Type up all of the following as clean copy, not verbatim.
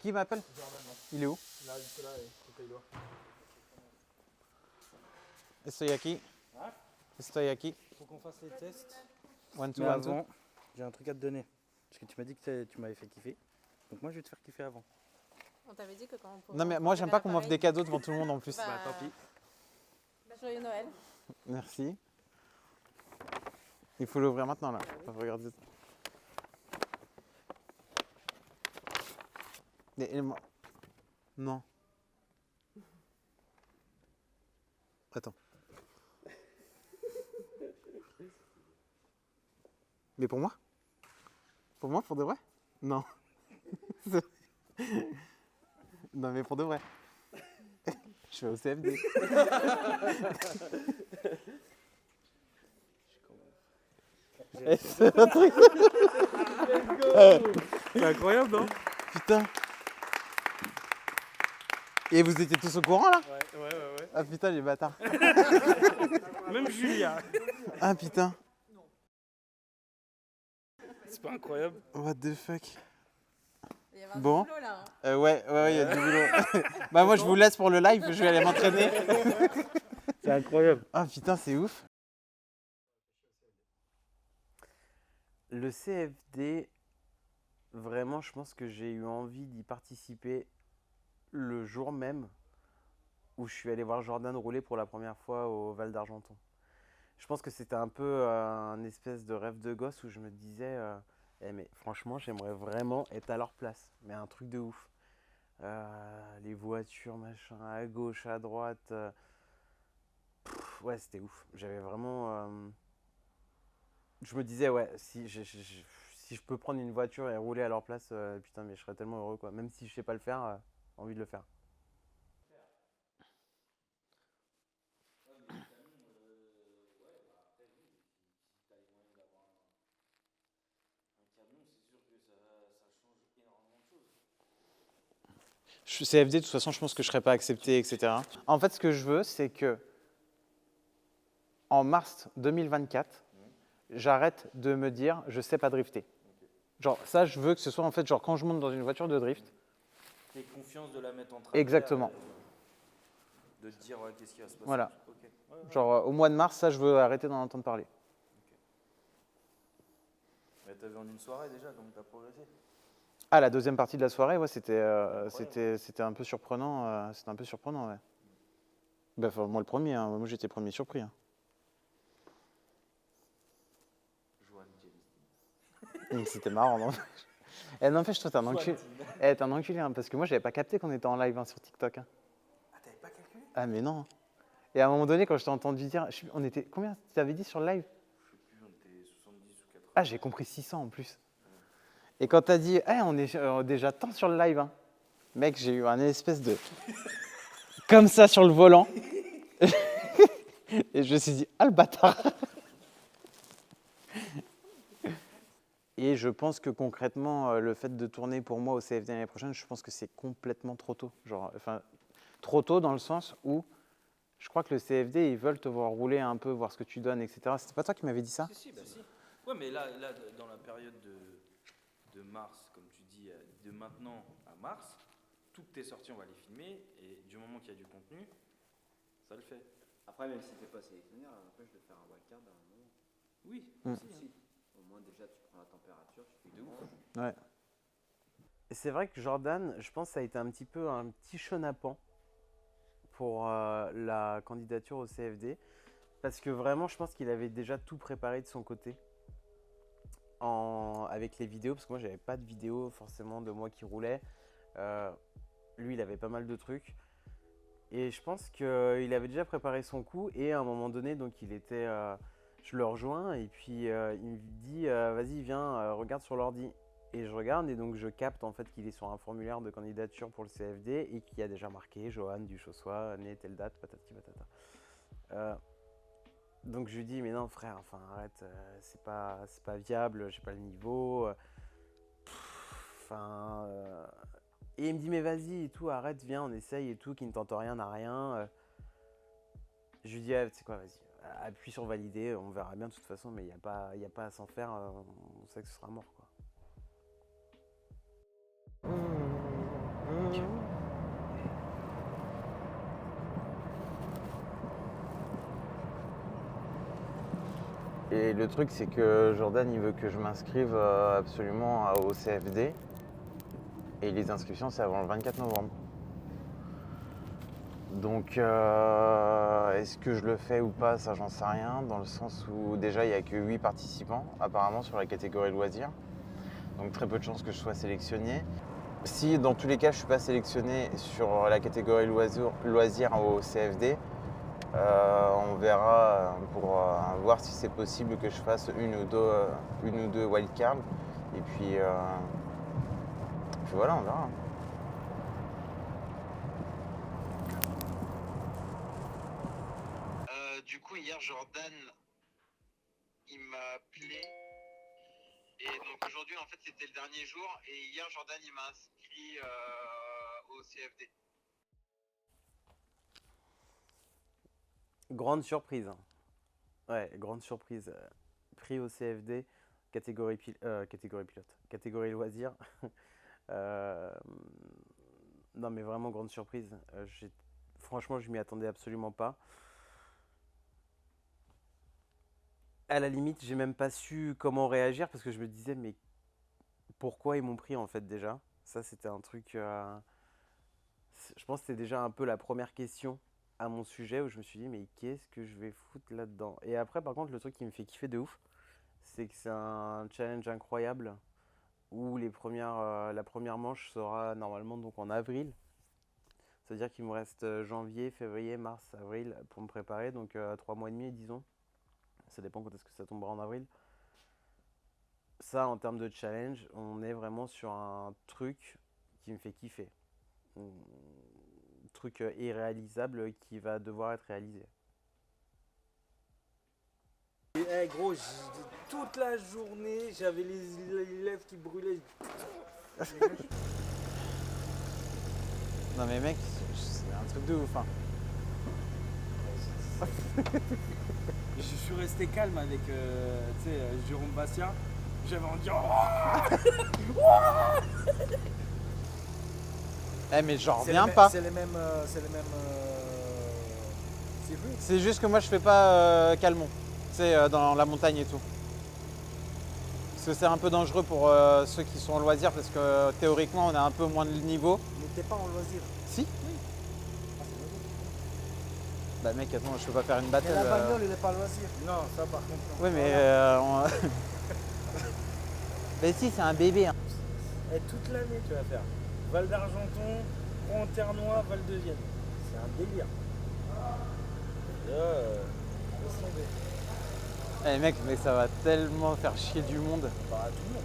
Qui m'appelle? Il est où? Là, il est là et il doit. Estoy aquí. Hein? Estoy aquí. Faut qu'on fasse les tests. One, two, Mais one, two. avant, j'ai un truc à te donner. Parce que tu m'as dit que tu m'avais fait kiffer. Donc moi, je vais te faire kiffer avant. On t'avait dit que quand on pouvait. Non, mais moi, j'aime pas qu'on m'offre des cadeaux devant tout le monde en plus. Bah, Tant pis. Joyeux Noël. Merci. Il faut l'ouvrir maintenant, là. Enfin, regardez. Moi... Non. Attends. Mais pour moi? Pour moi, pour de vrai? Non. Non, mais pour de vrai. Je suis au CFD. C'est un truc. C'est incroyable, non? Putain. Et vous étiez tous au courant là? Ouais. Ah putain les bâtards. Même Julia. Ah putain. C'est pas incroyable? What the fuck. Il y avait un Bon. boulot là. Hein. Ouais, il y a du boulot. Bah moi je vous laisse pour le live, je vais aller m'entraîner. C'est incroyable. Ah putain c'est ouf. Le CFD, vraiment je pense que j'ai eu envie d'y participer le jour même où je suis allé voir Jordan rouler pour la première fois au Val d'Argenton. Je pense que c'était un peu un espèce de rêve de gosse où je me disais mais franchement j'aimerais vraiment être à leur place, mais un truc de ouf. Les voitures machin à gauche, à droite, ouais c'était ouf. J'avais vraiment je me disais ouais si je peux prendre une voiture et rouler à leur place, putain mais je serais tellement heureux quoi. Même si je sais pas le faire, envie de le faire. CFD, de toute façon, je pense que je ne serais pas accepté, etc. En fait, ce que je veux, c'est que en mars 2024, j'arrête de me dire je sais pas drifter. Genre, ça, je veux que ce soit en fait, genre, quand je monte dans une voiture de drift. T'aies confiance de la mettre en travers. Exactement. De te dire ouais, qu'est-ce qui va se passer. Voilà. Okay. Ouais. Genre, au mois de mars, ça, je veux arrêter d'en entendre parler. Okay. Mais t'as vu en une soirée déjà, donc t'as progressé. Ah, la deuxième partie de la soirée, ouais, c'était un peu surprenant. C'était un peu surprenant, ouais. Bah, enfin, moi, le premier, hein. Moi, j'étais premier surpris. Hein. C'était marrant, non? N'empêche, toi, t'es un enculé. T'es un enculé, hein, parce que moi, j'avais pas capté qu'on était en live hein, sur TikTok. Hein. Ah, t'avais pas calculé? Ah, mais non. Et à un moment donné, quand je t'ai entendu dire, on était combien tu t'avais dit sur le live? Je sais plus, on était 70 ou 80. Ah, j'ai compris 600 en plus. Et quand t'as dit, on est déjà tant sur le live, hein. Mec, j'ai eu un espèce de. Comme ça sur le volant. Et je me suis dit, ah le bâtard. Et je pense que concrètement, le fait de tourner pour moi au CFD l'année prochaine, je pense que c'est complètement trop tôt. Genre, enfin, trop tôt dans le sens où je crois que le CFD, ils veulent te voir rouler un peu, voir ce que tu donnes, etc. C'était pas toi qui m'avais dit ça? Si. Ouais, mais là, dans la période de mars, comme tu dis, de maintenant à mars, toutes tes sorties, on va les filmer. Et du moment qu'il y a du contenu, ça le fait. Après, même si t'es pas sélectionné, après je vais faire un wildcard à un moment. Oui, aussi. Au moins, déjà, tu prends la température, tu fais de ouf. Ouais. C'est vrai que Jordan, je pense que ça a été un petit peu un petit chenapan pour la candidature au CFD. Parce que vraiment, je pense qu'il avait déjà tout préparé de son côté. Avec les vidéos, parce que moi, j'avais pas de vidéo forcément de moi qui roulait. Lui, il avait pas mal de trucs. Et je pense qu'il avait déjà préparé son coup. Et à un moment donné, donc il était... je le rejoins et puis il me dit vas-y viens regarde sur l'ordi et je regarde et donc je capte en fait qu'il est sur un formulaire de candidature pour le CFD et qu'il y a déjà marqué Johan Duchossois né telle date patati patata. Donc je lui dis mais non frère enfin arrête c'est pas viable j'ai pas le niveau et il me dit mais vas-y et tout arrête viens on essaye et tout qui ne tente rien n'a rien. Je lui dis tu sais quoi vas-y appuie sur valider, on verra bien de toute façon, mais il n'y a pas à s'en faire, on sait que ce sera mort quoi. Et le truc, c'est que Jordan, il veut que je m'inscrive absolument au CFD. Et les inscriptions, c'est avant le 24 novembre. Donc, est-ce que je le fais ou pas, ça, j'en sais rien. Dans le sens où, déjà, il n'y a que 8 participants, apparemment, sur la catégorie loisirs. Donc, très peu de chances que je sois sélectionné. Si, dans tous les cas, je ne suis pas sélectionné sur la catégorie loisirs au CFD, on verra pour voir si c'est possible que je fasse une ou deux wildcards. Et puis voilà, on verra. Du coup, hier, Jordan, il m'a appelé. Et donc aujourd'hui, en fait, c'était le dernier jour. Et hier, Jordan, il m'a inscrit au CFD. Grande surprise. Ouais, grande surprise. Pris au CFD, catégorie pilote, catégorie loisirs. Euh, non, mais vraiment grande surprise. Franchement, je m'y attendais absolument pas. À la limite, j'ai même pas su comment réagir parce que je me disais, mais pourquoi ils m'ont pris en fait déjà? Ça, c'était un truc. Je pense que c'était déjà un peu la première question à mon sujet où je me suis dit, mais qu'est-ce que je vais foutre là-dedans? Et après, par contre, le truc qui me fait kiffer de ouf, c'est que c'est un challenge incroyable où la première manche sera normalement donc en avril. C'est-à-dire qu'il me reste janvier, février, mars, avril pour me préparer, donc 3 mois et demi, disons. Ça dépend quand est-ce que ça tombera en avril. Ça, en termes de challenge, on est vraiment sur un truc qui me fait kiffer. Truc irréalisable qui va devoir être réalisé. Eh gros, toute la journée, j'avais les lèvres qui brûlaient. Non mais mec, c'est un truc de ouf. Hein. Je suis resté calme avec Jérôme Bastia. J'avais envie de dire Eh mais j'en reviens pas. C'est les mêmes. C'est juste que moi je fais pas calmon. C'est dans la montagne et tout. Parce que c'est un peu dangereux pour ceux qui sont en loisir parce que théoriquement on a un peu moins de niveau. Mais t'es pas en loisir. Si. Bah mec attends, je peux pas faire une battle. Mais la bagnole elle est pas en loisir. Non, ça par contre. Non. Oui mais mais si c'est un bébé. Hein. Et toute l'année tu vas faire. Val d'Argenton, Pont-Ternois, Val de Vienne. C'est un délire. Laisse tomber. Eh mec, mais ça va tellement faire chier du monde. Bah tout le monde.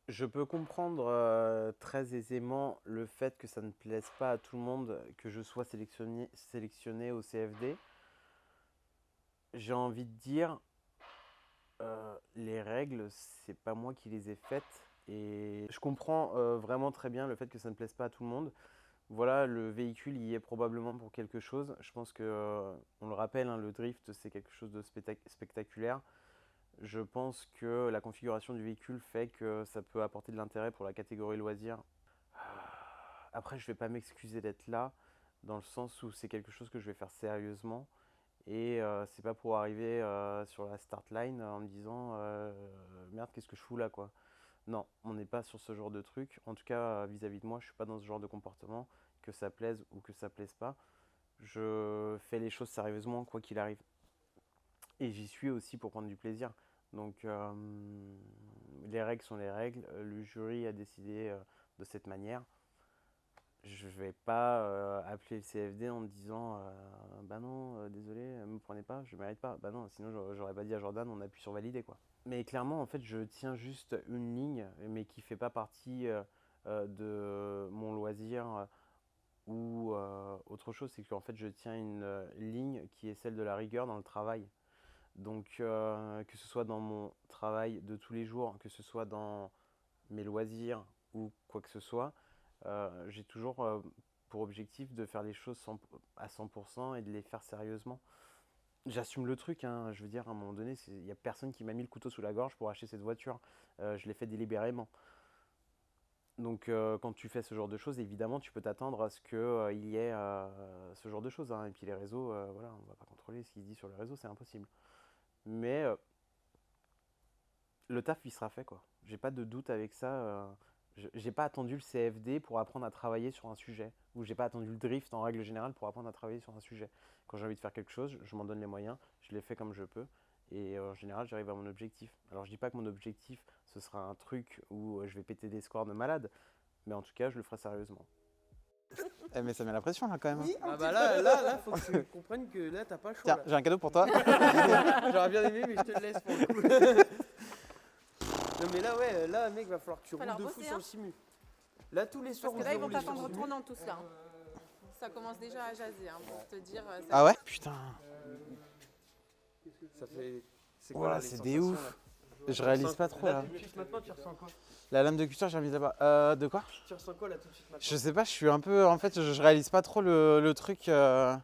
Je peux comprendre très aisément le fait que ça ne plaise pas à tout le monde que je sois sélectionné au CFD. J'ai envie de dire, les règles, c'est pas moi qui les ai faites. Et je comprends vraiment très bien le fait que ça ne plaise pas à tout le monde. Voilà, le véhicule y est probablement pour quelque chose. Je pense que, on le rappelle, hein, le drift, c'est quelque chose de spectaculaire. Je pense que la configuration du véhicule fait que ça peut apporter de l'intérêt pour la catégorie loisirs. Après, je ne vais pas m'excuser d'être là, dans le sens où c'est quelque chose que je vais faire sérieusement. Et c'est pas pour arriver sur la start line en me disant merde, qu'est-ce que je fous là quoi. Non, on n'est pas sur ce genre de truc. En tout cas, vis-à-vis de moi, je suis pas dans ce genre de comportement, que ça plaise ou que ça plaise pas. Je fais les choses sérieusement quoi qu'il arrive. Et j'y suis aussi pour prendre du plaisir. Donc les règles sont les règles. Le jury a décidé de cette manière. Je vais pas appeler le CFD en me disant bah non, désolé, me prenez pas, je mérite pas. Bah non, sinon j'aurais pas dit à Jordan, on appuie sur valider quoi. Mais clairement, en fait, je tiens juste une ligne, mais qui fait pas partie de mon loisir ou autre chose. C'est qu'en fait, je tiens une ligne qui est celle de la rigueur dans le travail. Donc, que ce soit dans mon travail de tous les jours, que ce soit dans mes loisirs ou quoi que ce soit, j'ai toujours pour objectif de faire les choses à 100% et de les faire sérieusement. J'assume le truc, hein, je veux dire, à un moment donné, il n'y a personne qui m'a mis le couteau sous la gorge pour acheter cette voiture. Je l'ai fait délibérément. Donc quand tu fais ce genre de choses, évidemment, tu peux t'attendre à ce qu'il y ait ce genre de choses, hein. Et puis les réseaux, voilà, on va pas contrôler ce qu'ils disent sur les réseaux, c'est impossible. Mais le taf, il sera fait, quoi. J'ai pas de doute avec ça. J'ai pas attendu le CFD pour apprendre à travailler sur un sujet, ou j'ai pas attendu le drift en règle générale pour apprendre à travailler sur un sujet. Quand j'ai envie de faire quelque chose, je m'en donne les moyens, je l'ai fait comme je peux, et en général, j'arrive à mon objectif. Alors je dis pas que mon objectif, ce sera un truc où je vais péter des scores de malade, mais en tout cas, je le ferai sérieusement. Eh mais ça met la pression là quand même. Oui, ah bah là, faut que tu comprennes que là, t'as pas le choix. Tiens, là. j'ai un cadeau pour toi. J'aurais bien aimé, mais je te le laisse pour le coup. Non, mais là, ouais, là, mec, va falloir que tu roules falloir de fou bosser, sur hein. le simu. Là, tous les soirs, Parce que on là, fait ils vont rouler sur t'attendre le au simu. tournant tous là. Ça commence déjà à jaser, hein, pour te dire. Ça Ah ouais? Putain. Ça fait. C'est quoi Voilà, là, les c'est des sensations, ouf. là Je réalise pas trop là. Tout de suite maintenant, tu ressens quoi? La lame de cuisseur, j'ai envie là-bas. De quoi? Tu ressens quoi là tout de suite maintenant? Je sais pas, je suis un peu. En fait, je réalise pas trop le truc. En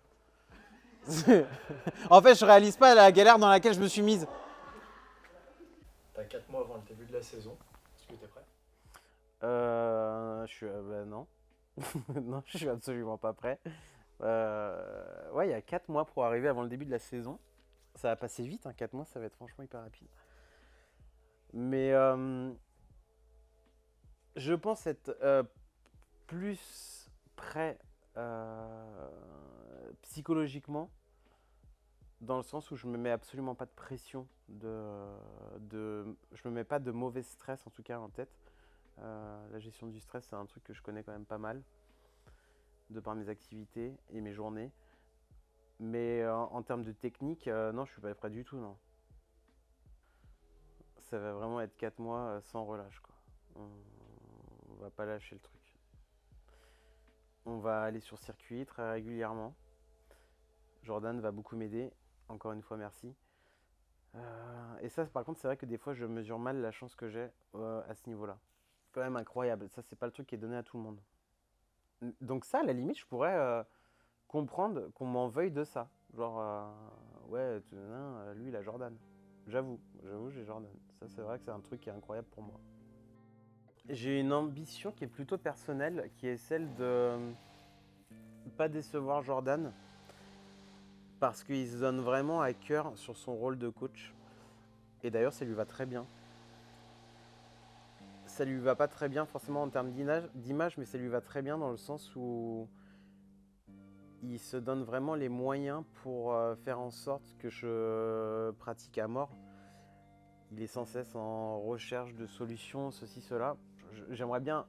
fait, je réalise pas la galère dans laquelle je me suis mise. T'as 4 mois avant le début de la saison. Est-ce que t'es prêt? Je suis. Bah non. Non, je suis absolument pas prêt. Ouais, il y a 4 mois pour arriver avant le début de la saison. Ça va passer vite, hein, 4 mois, ça va être franchement hyper rapide. Mais je pense être plus prêt psychologiquement, dans le sens où je me mets absolument pas de pression, je me mets pas de mauvais stress en tout cas en tête. La gestion du stress, c'est un truc que je connais quand même pas mal, de par mes activités et mes journées. Mais en termes de technique, non, je suis pas prêt du tout, non. Ça va vraiment être 4 mois sans relâche, quoi. On va pas lâcher le truc. On va aller sur circuit très régulièrement. Jordan va beaucoup m'aider. Encore une fois, merci. Et ça, par contre, c'est vrai que des fois, je mesure mal la chance que j'ai à ce niveau-là. Quand même incroyable. Ça, c'est pas le truc qui est donné à tout le monde. Donc ça, à la limite, je pourrais comprendre qu'on m'en veuille de ça. Genre, ouais, lui, il a Jordan. J'avoue, j'ai Jordan. Ça, c'est vrai que c'est un truc qui est incroyable pour moi. J'ai une ambition qui est plutôt personnelle, qui est celle de pas décevoir Jordan, parce qu'il se donne vraiment à cœur sur son rôle de coach. Et d'ailleurs, ça lui va très bien. Ça lui va pas très bien forcément en termes d'image, mais ça lui va très bien dans le sens où il se donne vraiment les moyens pour faire en sorte que je pratique à mort. Il est sans cesse en recherche de solutions, ceci, cela. J'aimerais bien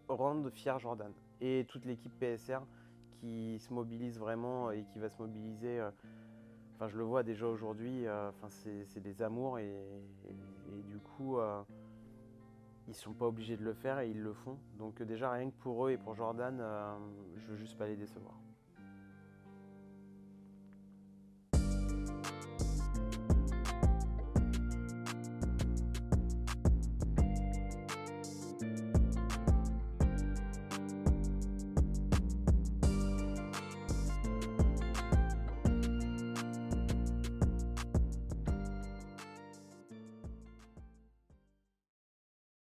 rendre fier Jordan et toute l'équipe PSR qui se mobilise vraiment et qui va se mobiliser. Enfin, je le vois déjà aujourd'hui, c'est des amours et du coup, ils sont pas obligés de le faire et ils le font. Donc déjà, rien que pour eux et pour Jordan, je veux juste pas les décevoir.